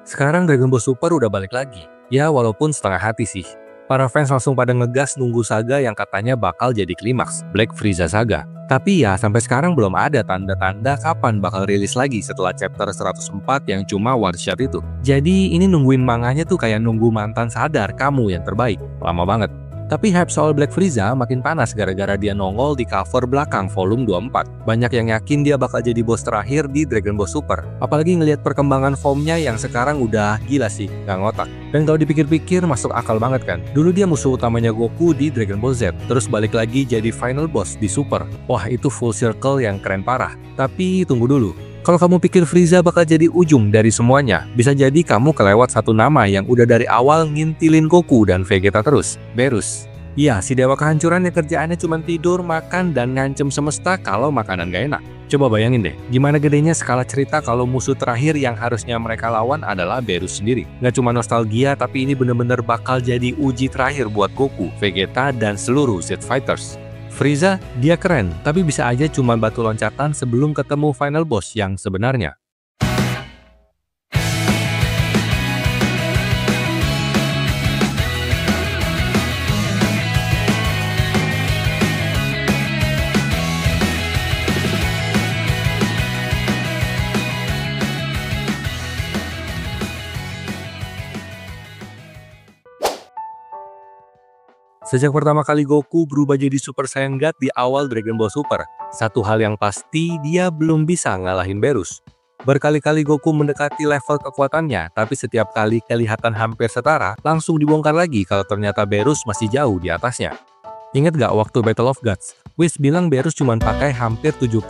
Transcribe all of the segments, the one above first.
Sekarang Dragon Ball Super udah balik lagi. Ya walaupun setengah hati sih. Para fans langsung pada ngegas nunggu saga yang katanya bakal jadi klimaks, Black Frieza Saga. Tapi ya sampai sekarang belum ada tanda-tanda kapan bakal rilis lagi setelah chapter 104 yang cuma one shot itu. Jadi ini nungguin manganya tuh kayak nunggu mantan sadar kamu yang terbaik. Lama banget. Tapi hype soal Black Frieza makin panas gara-gara dia nongol di cover belakang volume 24. Banyak yang yakin dia bakal jadi bos terakhir di Dragon Ball Super. Apalagi ngelihat perkembangan formnya yang sekarang udah gila sih, nggak ngotak. Dan kalau dipikir-pikir masuk akal banget kan. Dulu dia musuh utamanya Goku di Dragon Ball Z, terus balik lagi jadi final boss di Super. Wah itu full circle yang keren parah. Tapi tunggu dulu. Kalau kamu pikir Frieza bakal jadi ujung dari semuanya, bisa jadi kamu kelewat satu nama yang udah dari awal ngintilin Goku dan Vegeta terus, Beerus. Iya, si dewa kehancuran yang kerjaannya cuma tidur, makan, dan ngancem semesta kalau makanan gak enak. Coba bayangin deh, gimana gedenya skala cerita kalau musuh terakhir yang harusnya mereka lawan adalah Beerus sendiri. Gak cuma nostalgia, tapi ini bener-bener bakal jadi uji terakhir buat Goku, Vegeta, dan seluruh Z Fighters. Frieza, dia keren, tapi bisa aja cuma batu loncatan sebelum ketemu final boss yang sebenarnya. Sejak pertama kali Goku berubah jadi Super Saiyan God di awal Dragon Ball Super, satu hal yang pasti dia belum bisa ngalahin Beerus. Berkali-kali Goku mendekati level kekuatannya, tapi setiap kali kelihatan hampir setara, langsung dibongkar lagi kalau ternyata Beerus masih jauh di atasnya. Ingat gak waktu Battle of Gods? Whis bilang Beerus cuma pakai hampir 70%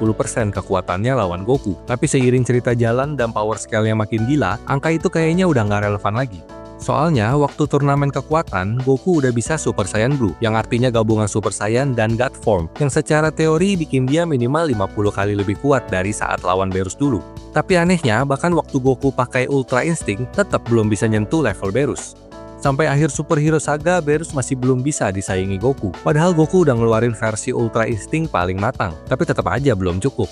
kekuatannya lawan Goku, tapi seiring cerita jalan dan power scale-nya makin gila, angka itu kayaknya udah nggak relevan lagi. Soalnya, waktu turnamen kekuatan, Goku udah bisa Super Saiyan Blue, yang artinya gabungan Super Saiyan dan God Form, yang secara teori bikin dia minimal 50 kali lebih kuat dari saat lawan Beerus dulu. Tapi anehnya, bahkan waktu Goku pakai Ultra Instinct, tetap belum bisa nyentuh level Beerus. Sampai akhir Superhero Saga, Beerus masih belum bisa disaingi Goku. Padahal Goku udah ngeluarin versi Ultra Instinct paling matang, tapi tetap aja belum cukup.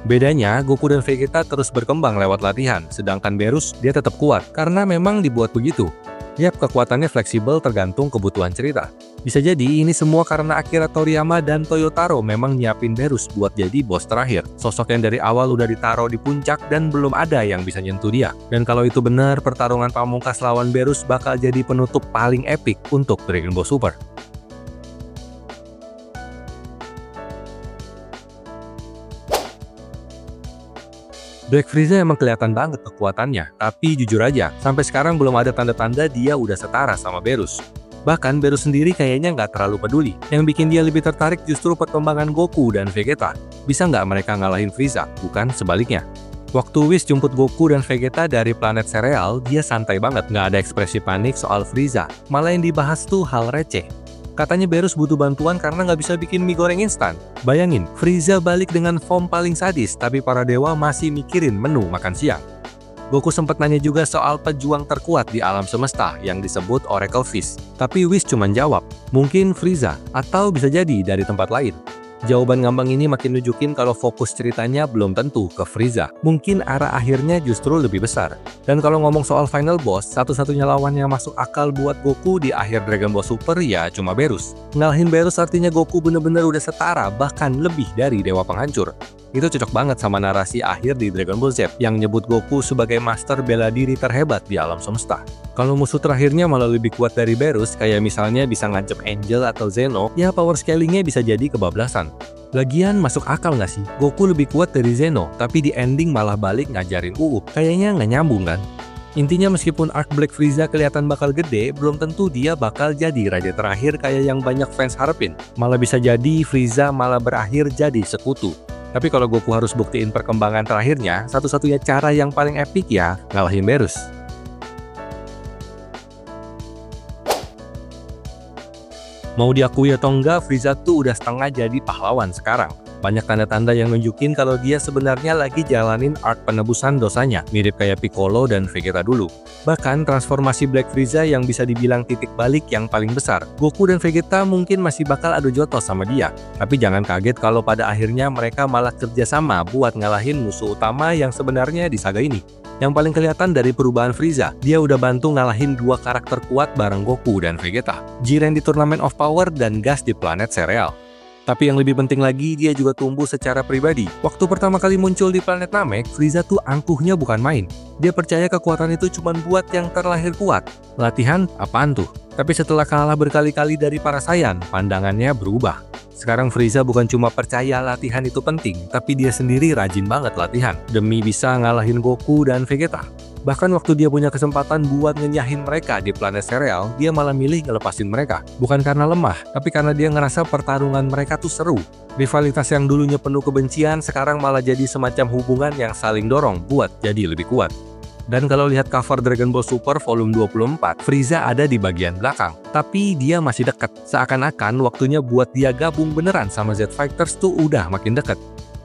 Bedanya, Goku dan Vegeta terus berkembang lewat latihan, sedangkan Beerus dia tetap kuat karena memang dibuat begitu. Yap, kekuatannya fleksibel tergantung kebutuhan cerita. Bisa jadi ini semua karena Akira Toriyama dan Toyotaro memang nyiapin Beerus buat jadi bos terakhir. Sosok yang dari awal udah ditaruh di puncak dan belum ada yang bisa nyentuh dia. Dan kalau itu benar, pertarungan pamungkas lawan Beerus bakal jadi penutup paling epik untuk Dragon Ball Super. Black Frieza emang kelihatan banget kekuatannya, tapi jujur aja, sampai sekarang belum ada tanda-tanda dia udah setara sama Beerus. Bahkan Beerus sendiri kayaknya nggak terlalu peduli. Yang bikin dia lebih tertarik justru perkembangan Goku dan Vegeta. Bisa nggak mereka ngalahin Frieza? Bukan sebaliknya. Waktu Whis jemput Goku dan Vegeta dari planet sereal, dia santai banget, nggak ada ekspresi panik soal Frieza. Malah yang dibahas tuh hal receh. Katanya Beerus butuh bantuan karena nggak bisa bikin mie goreng instan. Bayangin, Frieza balik dengan form paling sadis, tapi para dewa masih mikirin menu makan siang. Goku sempat nanya juga soal pejuang terkuat di alam semesta yang disebut Oracle Fish. Tapi Whis cuma jawab, mungkin Frieza, atau bisa jadi dari tempat lain. Jawaban ngambang ini makin nunjukin kalau fokus ceritanya belum tentu ke Frieza. Mungkin arah akhirnya justru lebih besar. Dan kalau ngomong soal final boss, satu-satunya lawan yang masuk akal buat Goku di akhir Dragon Ball Super ya cuma Beerus. Ngalahin Beerus artinya Goku bener-bener udah setara, bahkan lebih dari dewa penghancur. Itu cocok banget sama narasi akhir di Dragon Ball Z yang nyebut Goku sebagai master bela diri terhebat di alam semesta. Kalau musuh terakhirnya malah lebih kuat dari Beerus, kayak misalnya bisa ngancem Angel atau Zeno, ya power scalingnya bisa jadi kebablasan. Lagian masuk akal nggak sih? Goku lebih kuat dari Zeno, tapi di ending malah balik ngajarin Uub. Kayaknya nggak nyambung kan? Intinya meskipun arc Black Frieza kelihatan bakal gede, belum tentu dia bakal jadi raja terakhir kayak yang banyak fans harapin. Malah bisa jadi Frieza malah berakhir jadi sekutu. Tapi kalau Goku harus buktiin perkembangan terakhirnya, satu-satunya cara yang paling epik ya ngalahin Beerus. Mau diakui atau enggak, Frieza tuh udah setengah jadi pahlawan sekarang. Banyak tanda-tanda yang nunjukin kalau dia sebenarnya lagi jalanin arc penebusan dosanya, mirip kayak Piccolo dan Vegeta dulu. Bahkan transformasi Black Frieza yang bisa dibilang titik balik yang paling besar. Goku dan Vegeta mungkin masih bakal adu jotos sama dia. Tapi jangan kaget kalau pada akhirnya mereka malah kerjasama buat ngalahin musuh utama yang sebenarnya di saga ini. Yang paling kelihatan dari perubahan Frieza, dia udah bantu ngalahin dua karakter kuat bareng Goku dan Vegeta. Jiren di Tournament of Power dan Gas di planet Sereal. Tapi yang lebih penting lagi, dia juga tumbuh secara pribadi. Waktu pertama kali muncul di planet Namek, Frieza tuh angkuhnya bukan main. Dia percaya kekuatan itu cuma buat yang terlahir kuat. Latihan? Apaan tuh? Tapi setelah kalah berkali-kali dari para Saiyan, pandangannya berubah. Sekarang Frieza bukan cuma percaya latihan itu penting, tapi dia sendiri rajin banget latihan demi bisa ngalahin Goku dan Vegeta. Bahkan waktu dia punya kesempatan buat ngenyahin mereka di planet Sereal, dia malah milih ngelepasin mereka. Bukan karena lemah, tapi karena dia ngerasa pertarungan mereka tuh seru. Rivalitas yang dulunya penuh kebencian sekarang malah jadi semacam hubungan yang saling dorong buat jadi lebih kuat. Dan kalau lihat cover Dragon Ball Super volume 24, Frieza ada di bagian belakang. Tapi dia masih deket. Seakan-akan waktunya buat dia gabung beneran sama Z Fighters tuh udah makin deket.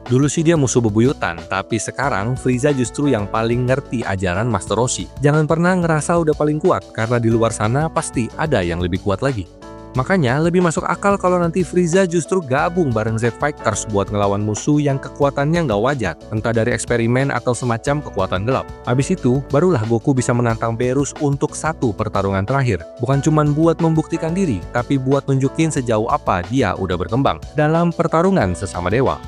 Dulu sih dia musuh bebuyutan, tapi sekarang Frieza justru yang paling ngerti ajaran Master Roshi. Jangan pernah ngerasa udah paling kuat, karena di luar sana pasti ada yang lebih kuat lagi. Makanya lebih masuk akal kalau nanti Frieza justru gabung bareng Z Fighters buat ngelawan musuh yang kekuatannya nggak wajar, entah dari eksperimen atau semacam kekuatan gelap. Habis itu, barulah Goku bisa menantang Beerus untuk satu pertarungan terakhir. Bukan cuman buat membuktikan diri, tapi buat nunjukin sejauh apa dia udah berkembang dalam pertarungan sesama dewa.